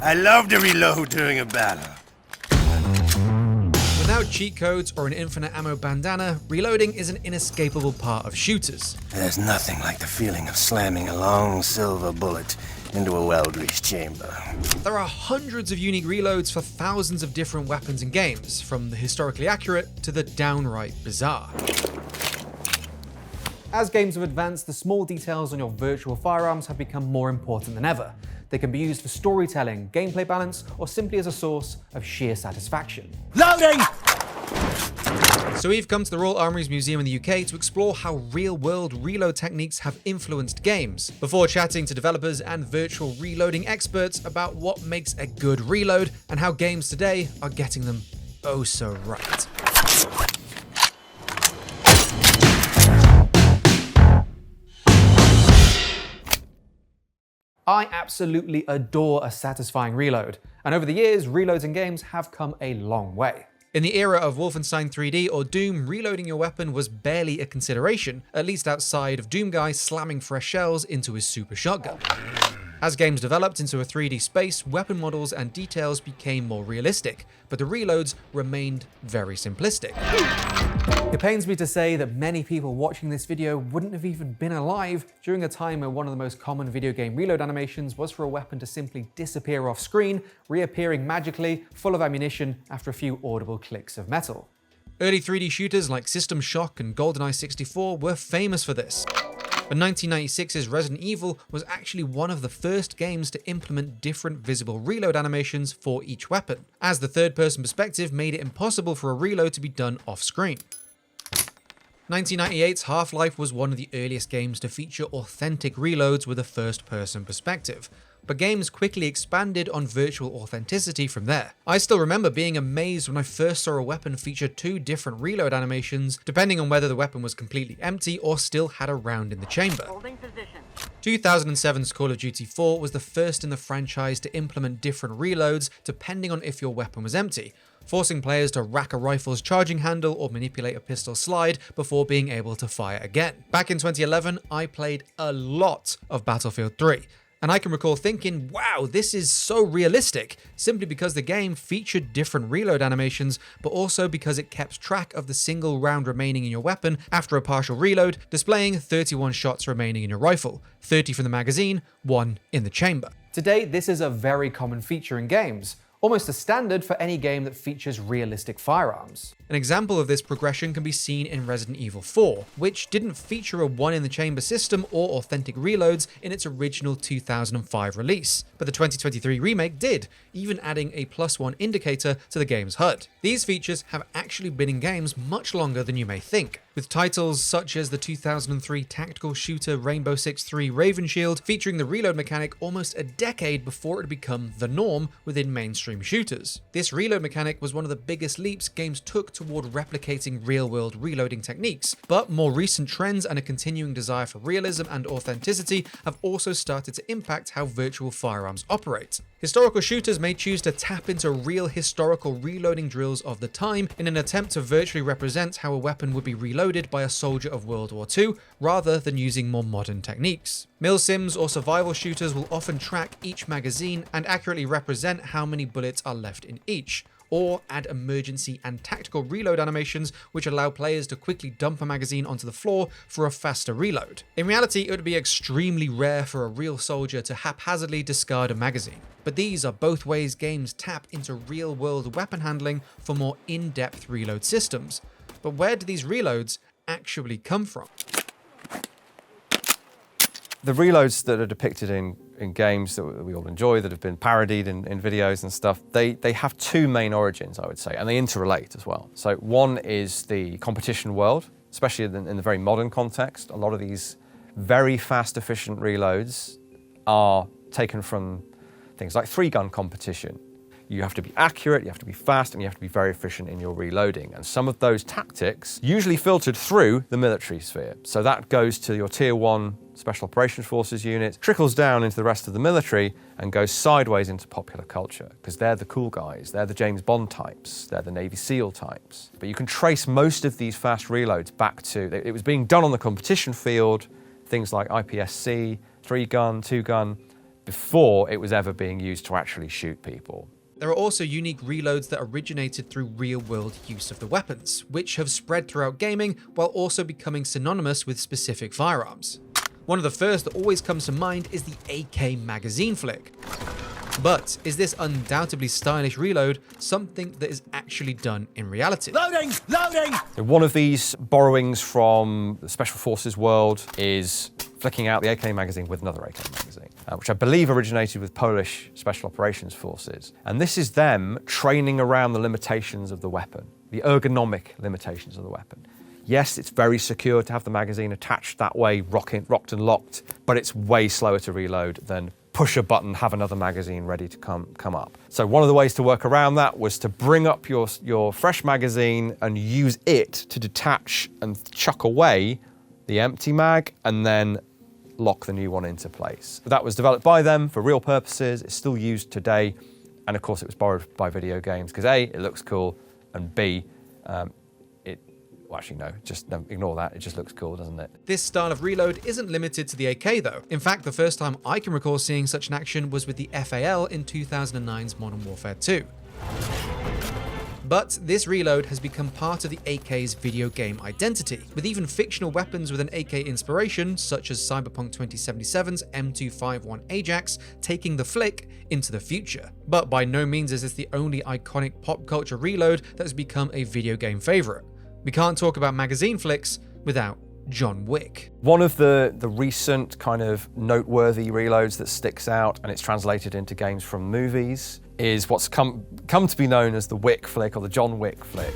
I love to reload during a battle. Without cheat codes or an infinite ammo bandana, reloading is an inescapable part of shooters. There's nothing like the feeling of slamming a long silver bullet into a well-greased chamber. There are hundreds of unique reloads for thousands of different weapons and games, from the historically accurate to the downright bizarre. As games have advanced, the small details on your virtual firearms have become more important than ever. They can be used for storytelling, gameplay balance, or simply as a source of sheer satisfaction. Loading! So we've come to the Royal Armouries Museum in the UK to explore how real-world reload techniques have influenced games, before chatting to developers and virtual reloading experts about what makes a good reload and how games today are getting them oh so right. I absolutely adore a satisfying reload, and over the years, reloads in games have come a long way. In the era of Wolfenstein 3D or Doom, reloading your weapon was barely a consideration, at least outside of Doom Guy slamming fresh shells into his super shotgun. As games developed into a 3D space, weapon models and details became more realistic, but the reloads remained very simplistic. It pains me to say that many people watching this video wouldn't have even been alive during a time where one of the most common video game reload animations was for a weapon to simply disappear off screen, reappearing magically, full of ammunition after a few audible clicks of metal. Early 3D shooters like System Shock and GoldenEye 64 were famous for this. But 1996's Resident Evil was actually one of the first games to implement different visible reload animations for each weapon, as the third-person perspective made it impossible for a reload to be done off-screen. 1998's Half-Life was one of the earliest games to feature authentic reloads with a first-person perspective, but games quickly expanded on virtual authenticity from there. I still remember being amazed when I first saw a weapon feature two different reload animations, depending on whether the weapon was completely empty or still had a round in the chamber. 2007's Call of Duty 4 was the first in the franchise to implement different reloads depending on if your weapon was empty, forcing players to rack a rifle's charging handle or manipulate a pistol slide before being able to fire again. Back in 2011, I played a lot of Battlefield 3. And I can recall thinking, wow, this is so realistic, simply because the game featured different reload animations, but also because it kept track of the single round remaining in your weapon after a partial reload, displaying 31 shots remaining in your rifle, 30 from the magazine, 1 in the chamber. Today, this is a very common feature in games, almost a standard for any game that features realistic firearms. An example of this progression can be seen in Resident Evil 4, which didn't feature a one-in-the-chamber system or authentic reloads in its original 2005 release, but the 2023 remake did, even adding a +1 indicator to the game's HUD. These features have actually been in games much longer than you may think, with titles such as the 2003 tactical shooter Rainbow Six 3 Raven Shield featuring the reload mechanic almost a decade before it had become the norm within mainstream shooters. This reload mechanic was one of the biggest leaps games took toward replicating real-world reloading techniques, but more recent trends and a continuing desire for realism and authenticity have also started to impact how virtual firearms operate. Historical shooters may choose to tap into real historical reloading drills of the time in an attempt to virtually represent how a weapon would be reloaded by a soldier of World War II, rather than using more modern techniques. Milsims or survival shooters will often track each magazine and accurately represent how many bullets are left in each, or add emergency and tactical reload animations which allow players to quickly dump a magazine onto the floor for a faster reload. In reality, it would be extremely rare for a real soldier to haphazardly discard a magazine. But these are both ways games tap into real-world weapon handling for more in-depth reload systems. But where do these reloads actually come from? The reloads that are depicted in games that we all enjoy, that have been parodied in videos and stuff, they have two main origins, I would say, and they interrelate as well. So one is the competition world, especially in the very modern context. A lot of these very fast, efficient reloads are taken from things like three-gun competition. You have to be accurate, you have to be fast, and you have to be very efficient in your reloading. And some of those tactics usually filtered through the military sphere. So that goes to your Tier 1 Special Operations Forces unit, trickles down into the rest of the military, and goes sideways into popular culture, because they're the cool guys, they're the James Bond types, they're the Navy SEAL types. But you can trace most of these fast reloads back to, it was being done on the competition field, things like IPSC, 3-gun, 2-gun, before it was ever being used to actually shoot people. There are also unique reloads that originated through real-world use of the weapons, which have spread throughout gaming while also becoming synonymous with specific firearms. One of the first that always comes to mind is the AK magazine flick. But is this undoubtedly stylish reload something that is actually done in reality? Loading! Loading! One of these borrowings from the Special Forces world is flicking out the AK magazine with another AK magazine, which I believe originated with Polish Special Operations Forces. And this is them training around the limitations of the weapon, the ergonomic limitations of the weapon. Yes, it's very secure to have the magazine attached that way, rocked and locked, but it's way slower to reload than push a button, have another magazine ready to come up. So one of the ways to work around that was to bring up your fresh magazine and use it to detach and chuck away the empty mag and then lock the new one into place. That was developed by them for real purposes. It's still used today. And of course it was borrowed by video games because A, it looks cool, and B, well, actually, no, just no, ignore that. It just looks cool, doesn't it? This style of reload isn't limited to the AK though. In fact, the first time I can recall seeing such an action was with the FAL in 2009's Modern Warfare 2. But this reload has become part of the AK's video game identity, with even fictional weapons with an AK inspiration, such as Cyberpunk 2077's M251 Ajax, taking the flick into the future. But by no means is this the only iconic pop culture reload that has become a video game favourite. We can't talk about magazine flicks without John Wick. One of the recent kind of noteworthy reloads that sticks out, and it's translated into games from movies, is what's come to be known as the Wick flick, or the John Wick flick.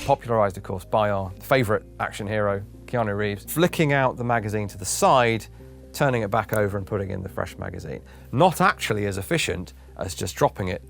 Popularised, of course, by our favourite action hero, Keanu Reeves, flicking out the magazine to the side, turning it back over and putting in the fresh magazine. Not actually as efficient as just dropping it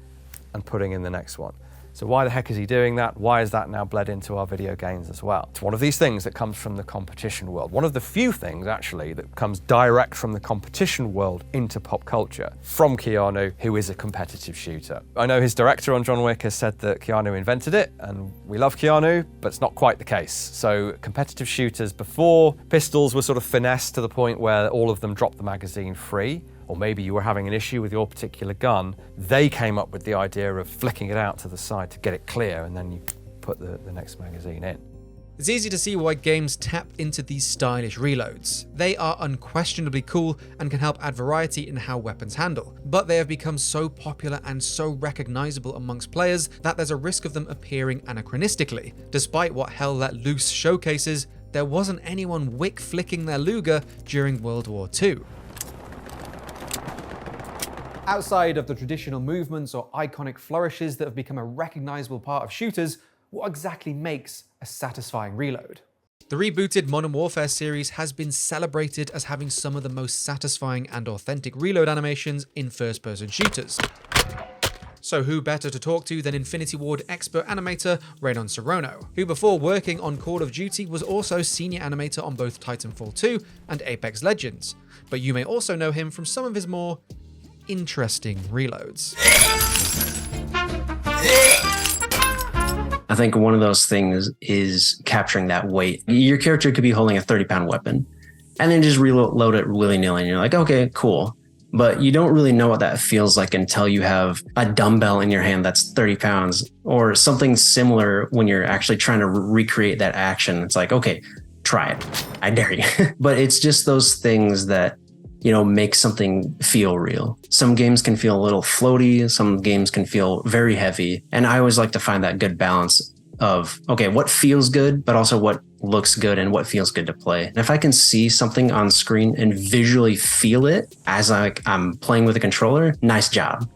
and putting in the next one. So why the heck is he doing that? Why is that now bled into our video games as well? It's one of these things that comes from the competition world. One of the few things, actually, that comes direct from the competition world into pop culture, from Keanu, who is a competitive shooter. I know his director on John Wick has said that Keanu invented it, and we love Keanu, but it's not quite the case. So competitive shooters before, pistols were sort of finessed to the point where all of them dropped the magazine free, or maybe you were having an issue with your particular gun. They came up with the idea of flicking it out to the side to get it clear, and then you put the next magazine in. It's easy to see why games tap into these stylish reloads. They are unquestionably cool and can help add variety in how weapons handle, but they have become so popular and so recognizable amongst players that there's a risk of them appearing anachronistically. Despite what Hell Let Loose showcases, there wasn't anyone wick flicking their Luger during World War II. Outside of the traditional movements or iconic flourishes that have become a recognizable part of shooters, what exactly makes a satisfying reload? The rebooted Modern Warfare series has been celebrated as having some of the most satisfying and authentic reload animations in first-person shooters. So who better to talk to than Infinity Ward expert animator Ranon Sarono, who before working on Call of Duty was also senior animator on both Titanfall 2 and Apex Legends. But you may also know him from some of his more interesting reloads. I think one of those things is capturing that weight. Your character could be holding a 30-pound weapon and then just reload it willy-nilly and you're like, okay, cool. But you don't really know what that feels like until you have a dumbbell in your hand that's 30 pounds or something similar when you're actually trying to recreate that action. It's like, okay, try it. I dare you. But it's just those things that, you know, make something feel real. Some games can feel a little floaty. Some games can feel very heavy. And I always like to find that good balance of, okay, what feels good, but also what looks good and what feels good to play. And if I can see something on screen and visually feel it as I'm playing with a controller, nice job.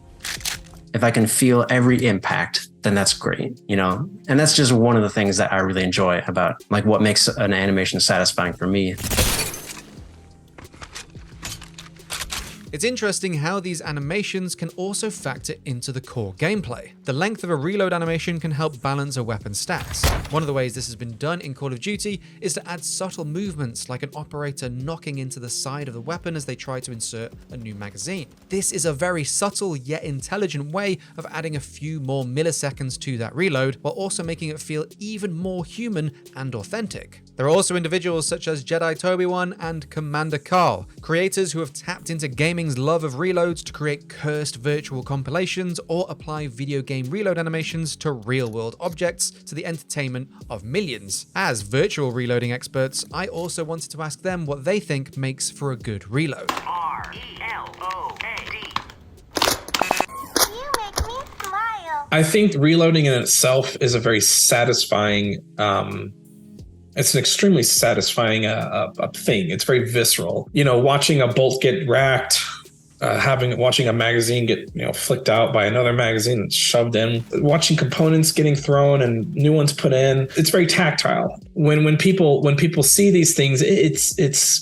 If I can feel every impact, then that's great, you know? And that's just one of the things that I really enjoy about like what makes an animation satisfying for me. It's interesting how these animations can also factor into the core gameplay. The length of a reload animation can help balance a weapon's stats. One of the ways this has been done in Call of Duty is to add subtle movements like an operator knocking into the side of the weapon as they try to insert a new magazine. This is a very subtle yet intelligent way of adding a few more milliseconds to that reload while also making it feel even more human and authentic. There are also individuals such as Jeditobiwan and Kommander Karl, creators who have tapped into gaming's love of reloads to create cursed virtual compilations or apply video game reload animations to real-world objects to the entertainment of millions. As virtual reloading experts, I also wanted to ask them what they think makes for a good reload. R-E-L-O-A-D. You make me smile. I think reloading in itself is a very satisfying, it's an extremely satisfying thing. It's very visceral. You know, watching a bolt get racked, watching a magazine get flicked out by another magazine that's shoved in, watching components getting thrown and new ones put in. It's very tactile. When people see these things, it's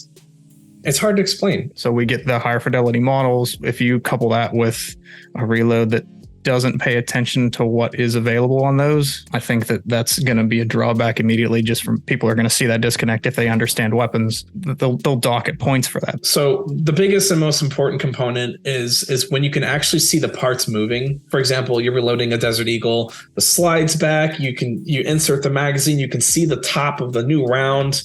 hard to explain. So we get the higher fidelity models. If you couple that with a reload that doesn't pay attention to what is available on those, I think that's going to be a drawback immediately. Just from people are going to see that disconnect if they understand weapons. They'll dock at points for that. So the biggest and most important component is when you can actually see the parts moving. For example, you're reloading a Desert Eagle, the slides back, you insert the magazine, you can see the top of the new round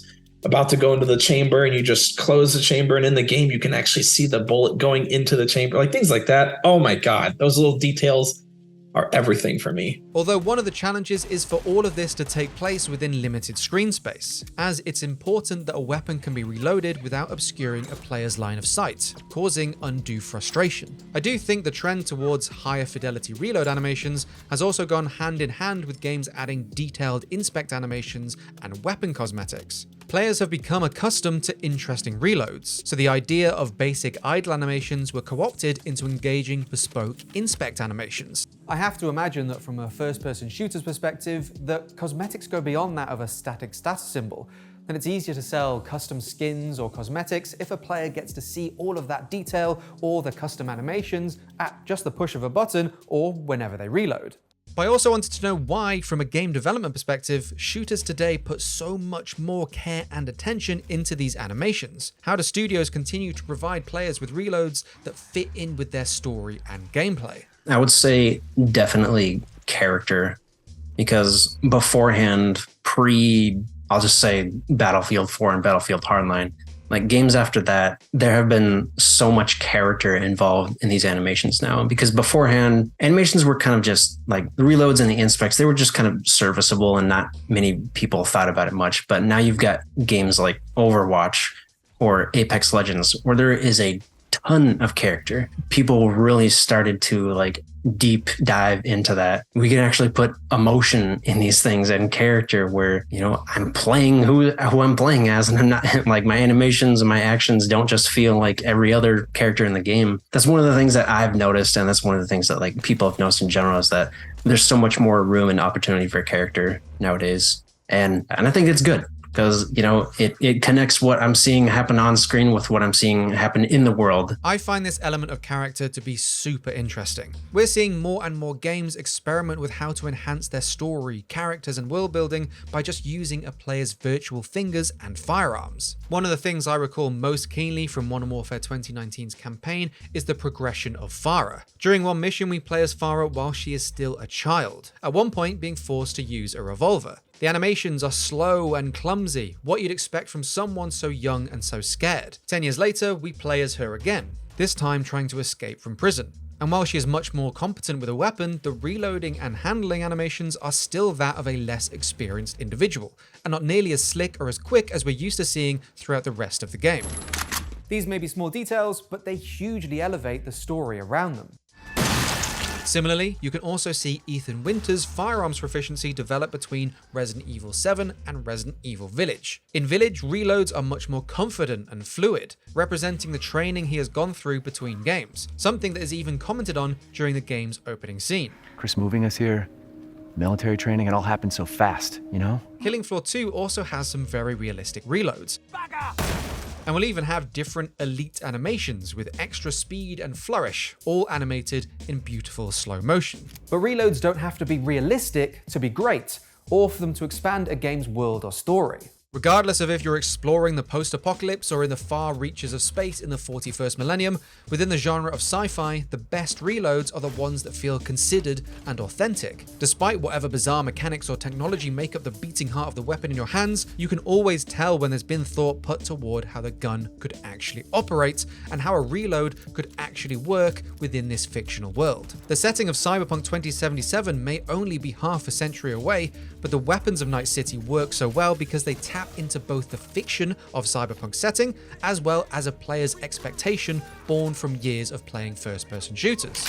about to go into the chamber, and you just close the chamber, and in the game you can actually see the bullet going into the chamber, like things like that. Oh my God, those little details are everything for me. Although one of the challenges is for all of this to take place within limited screen space, as it's important that a weapon can be reloaded without obscuring a player's line of sight, causing undue frustration. I do think the trend towards higher fidelity reload animations has also gone hand in hand with games adding detailed inspect animations and weapon cosmetics. Players have become accustomed to interesting reloads, so the idea of basic idle animations were co-opted into engaging bespoke inspect animations. I have to imagine that from a first-person shooter's perspective, that cosmetics go beyond that of a static status symbol, and it's easier to sell custom skins or cosmetics if a player gets to see all of that detail or the custom animations at just the push of a button or whenever they reload. But I also wanted to know why, from a game development perspective, shooters today put so much more care and attention into these animations. How do studios continue to provide players with reloads that fit in with their story and gameplay? I would say definitely character, because beforehand, I'll just say Battlefield 4 and Battlefield Hardline, like games after that, there have been so much character involved in these animations now, because beforehand animations were kind of just like the reloads and the inspects. They were just kind of serviceable and not many people thought about it much. But now you've got games like Overwatch or Apex Legends where there is a ton of character. People really started to like deep dive into that. We can actually put emotion in these things and character where, I'm playing who I'm playing as, and I'm not like my animations and my actions don't just feel like every other character in the game. That's one of the things that I've noticed, and that's one of the things that like people have noticed in general, is that there's so much more room and opportunity for character nowadays. And I think it's good, because, it connects what I'm seeing happen on screen with what I'm seeing happen in the world. I find this element of character to be super interesting. We're seeing more and more games experiment with how to enhance their story, characters, and world building by just using a player's virtual fingers and firearms. One of the things I recall most keenly from Modern Warfare 2019's campaign is the progression of Farah. During one mission, we play as Farah while she is still a child, at one point being forced to use a revolver. The animations are slow and clumsy, what you'd expect from someone so young and so scared. 10 years later, we play as her again, this time trying to escape from prison. And while she is much more competent with a weapon, the reloading and handling animations are still that of a less experienced individual, and not nearly as slick or as quick as we're used to seeing throughout the rest of the game. These may be small details, but they hugely elevate the story around them. Similarly, you can also see Ethan Winter's firearms proficiency develop between Resident Evil 7 and Resident Evil Village. In Village, reloads are much more confident and fluid, representing the training he has gone through between games, something that is even commented on during the game's opening scene. Chris moving us here, military training, it all happened so fast, Killing Floor 2 also has some very realistic reloads. And we'll even have different elite animations with extra speed and flourish, all animated in beautiful slow motion. But reloads don't have to be realistic to be great, or for them to expand a game's world or story. Regardless of if you're exploring the post-apocalypse or in the far reaches of space in the 41st millennium, within the genre of sci-fi, the best reloads are the ones that feel considered and authentic. Despite whatever bizarre mechanics or technology make up the beating heart of the weapon in your hands, you can always tell when there's been thought put toward how the gun could actually operate and how a reload could actually work within this fictional world. The setting of Cyberpunk 2077 may only be half a century away, but the weapons of Night City work so well because they tap into both the fiction of Cyberpunk setting as well as a player's expectation born from years of playing first-person shooters.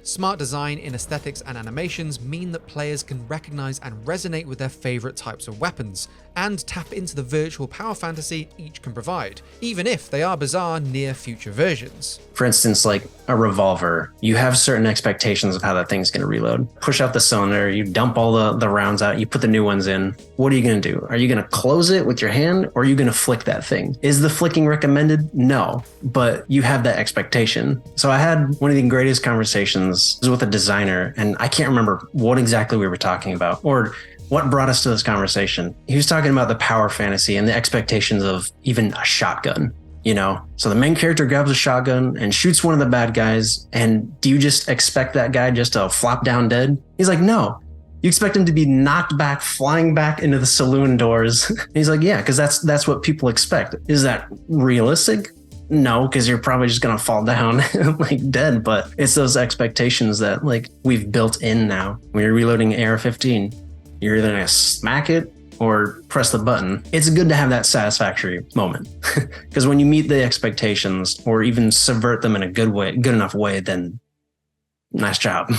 Smart design in aesthetics and animations mean that players can recognize and resonate with their favorite types of weapons, and tap into the virtual power fantasy each can provide, even if they are bizarre near-future versions. For instance, like a revolver, you have certain expectations of how that thing's going to reload. Push out the cylinder, you dump all the rounds out, you put the new ones in. What are you going to do? Are you going to close it with your hand, or are you going to flick that thing? Is the flicking recommended? No, but you have that expectation. So I had one of the greatest conversations with a designer, and I can't remember what exactly we were talking about, or what brought us to this conversation. He was talking about the power fantasy and the expectations of even a shotgun, you know? So the main character grabs a shotgun and shoots one of the bad guys, and do you just expect that guy just to flop down dead? He's like, no. You expect him to be knocked back, flying back into the saloon doors. He's like, yeah, because that's what people expect. Is that realistic? No, because you're probably just going to fall down like dead. But it's those expectations that like we've built in now. When you're reloading AR-15, you're either going to smack it or press the button. It's good to have that satisfactory moment. Because when you meet the expectations or even subvert them in a good enough way, then nice job.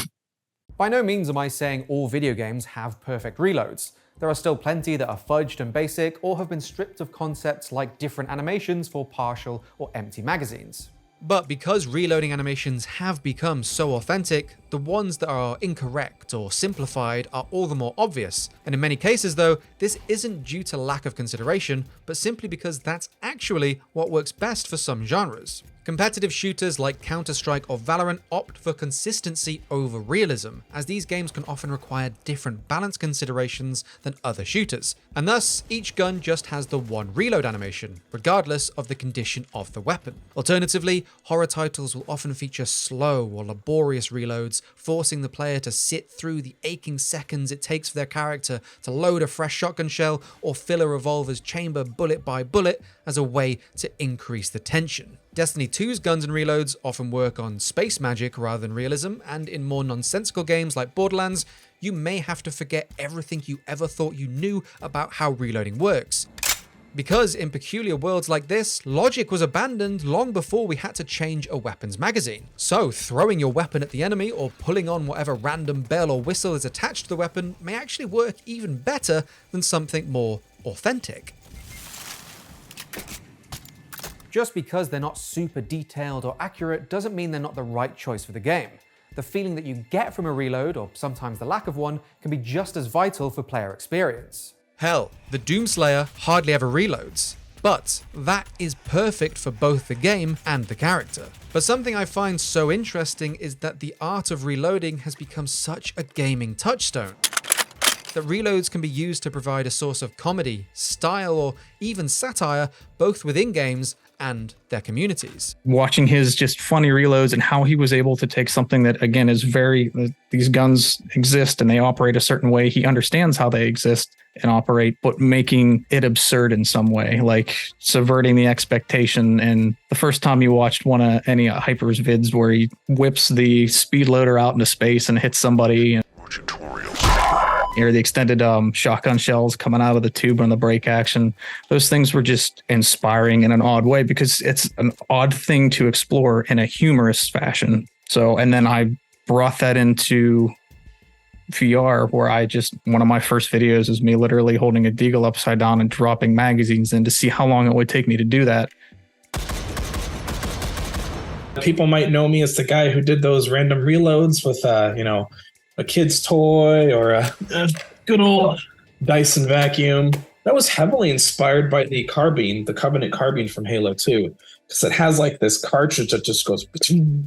By no means am I saying all video games have perfect reloads. There are still plenty that are fudged and basic or have been stripped of concepts like different animations for partial or empty magazines. But because reloading animations have become so authentic, the ones that are incorrect or simplified are all the more obvious. And in many cases though, this isn't due to lack of consideration, but simply because that's actually what works best for some genres. Competitive shooters like Counter-Strike or Valorant opt for consistency over realism, as these games can often require different balance considerations than other shooters, and thus each gun just has the one reload animation, regardless of the condition of the weapon. Alternatively, horror titles will often feature slow or laborious reloads, forcing the player to sit through the aching seconds it takes for their character to load a fresh shotgun shell or fill a revolver's chamber bullet by bullet as a way to increase the tension. Destiny 2's guns and reloads often work on space magic rather than realism, and in more nonsensical games like Borderlands, you may have to forget everything you ever thought you knew about how reloading works. Because in peculiar worlds like this, logic was abandoned long before we had to change a weapon's magazine. So throwing your weapon at the enemy or pulling on whatever random bell or whistle is attached to the weapon may actually work even better than something more authentic. Just because they're not super detailed or accurate doesn't mean they're not the right choice for the game. The feeling that you get from a reload, or sometimes the lack of one, can be just as vital for player experience. Hell, the Doomslayer hardly ever reloads. But that is perfect for both the game and the character. But something I find so interesting is that the art of reloading has become such a gaming touchstone that reloads can be used to provide a source of comedy, style, or even satire, both within games and their communities. Watching his just funny reloads and how he was able to take something that, again, is these guns exist and they operate a certain way. He understands how they exist and operate, but making it absurd in some way, like subverting the expectation. And the first time you watched any Hyper's vids where he whips the speed loader out into space and hits somebody, or the extended shotgun shells coming out of the tube on the break action. Those things were just inspiring in an odd way because it's an odd thing to explore in a humorous fashion. So, and then I brought that into VR where one of my first videos is me literally holding a deagle upside down and dropping magazines in to see how long it would take me to do that. People might know me as the guy who did those random reloads with, a kid's toy or a good old Dyson vacuum. That was heavily inspired by the Covenant carbine from Halo 2, because it has like this cartridge that just goes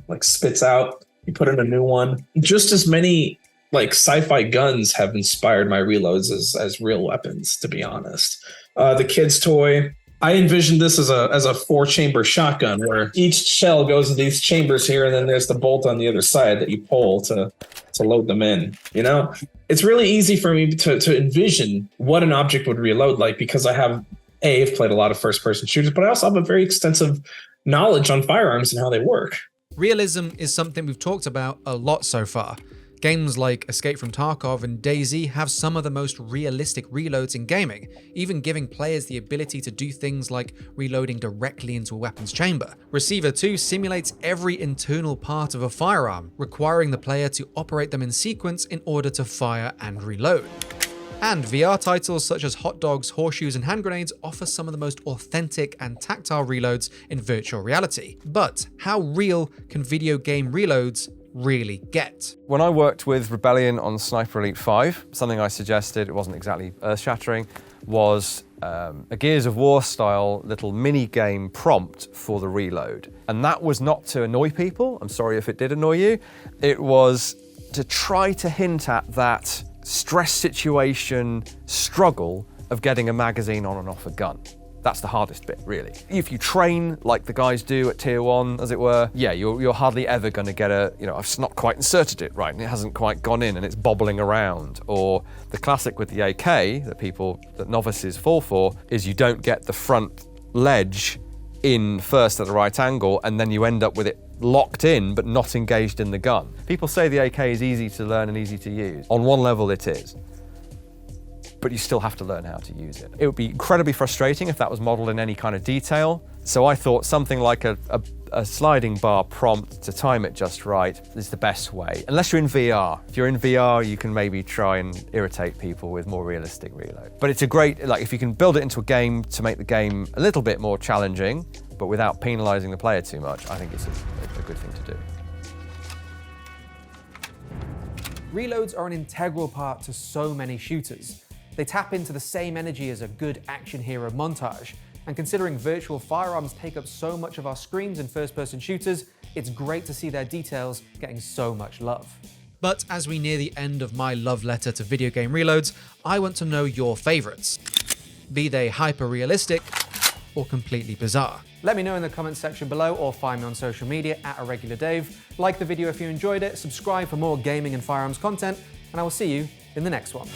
like spits out. You put in a new one. Just as many like sci-fi guns have inspired my reloads as real weapons, to be honest. the kid's toy. I envisioned this as a 4-chamber shotgun where each shell goes into these chambers here, and then there's the bolt on the other side that you pull to load them in. You know, it's really easy for me to envision what an object would reload like, because I've played a lot of first-person shooters, but I also have a very extensive knowledge on firearms and how they work. Realism is something we've talked about a lot so far. Games like Escape from Tarkov and DayZ have some of the most realistic reloads in gaming, even giving players the ability to do things like reloading directly into a weapon's chamber. Receiver 2 simulates every internal part of a firearm, requiring the player to operate them in sequence in order to fire and reload. And VR titles such as Hot Dogs, Horseshoes, and Hand Grenades offer some of the most authentic and tactile reloads in virtual reality. But how real can video game reloads really get? When I worked with Rebellion on Sniper Elite 5, something I suggested, it wasn't exactly earth-shattering, was a Gears of War style little mini-game prompt for the reload. And that was not to annoy people, I'm sorry if it did annoy you, it was to try to hint at that stress situation struggle of getting a magazine on and off a gun. That's the hardest bit, really. If you train like the guys do at Tier 1, as it were, yeah, you're hardly ever going to get I've not quite inserted it right, and it hasn't quite gone in, and it's bobbling around. Or the classic with the AK that novices fall for is you don't get the front ledge in first at the right angle, and then you end up with it locked in but not engaged in the gun. People say the AK is easy to learn and easy to use. On one level it is, but you still have to learn how to use it. It would be incredibly frustrating if that was modeled in any kind of detail. So I thought something like a sliding bar prompt to time it just right is the best way. Unless you're in VR. If you're in VR, you can maybe try and irritate people with more realistic reload. But it's a great, if you can build it into a game to make the game a little bit more challenging, but without penalizing the player too much, I think it's a good thing to do. Reloads are an integral part to so many shooters. They tap into the same energy as a good action hero montage, and considering virtual firearms take up so much of our screens in first-person shooters, it's great to see their details getting so much love. But as we near the end of my love letter to video game reloads, I want to know your favourites. Be they hyper-realistic or completely bizarre. Let me know in the comments section below, or find me on social media at @IrregularDave. Like the video if you enjoyed it, subscribe for more gaming and firearms content, and I will see you in the next one.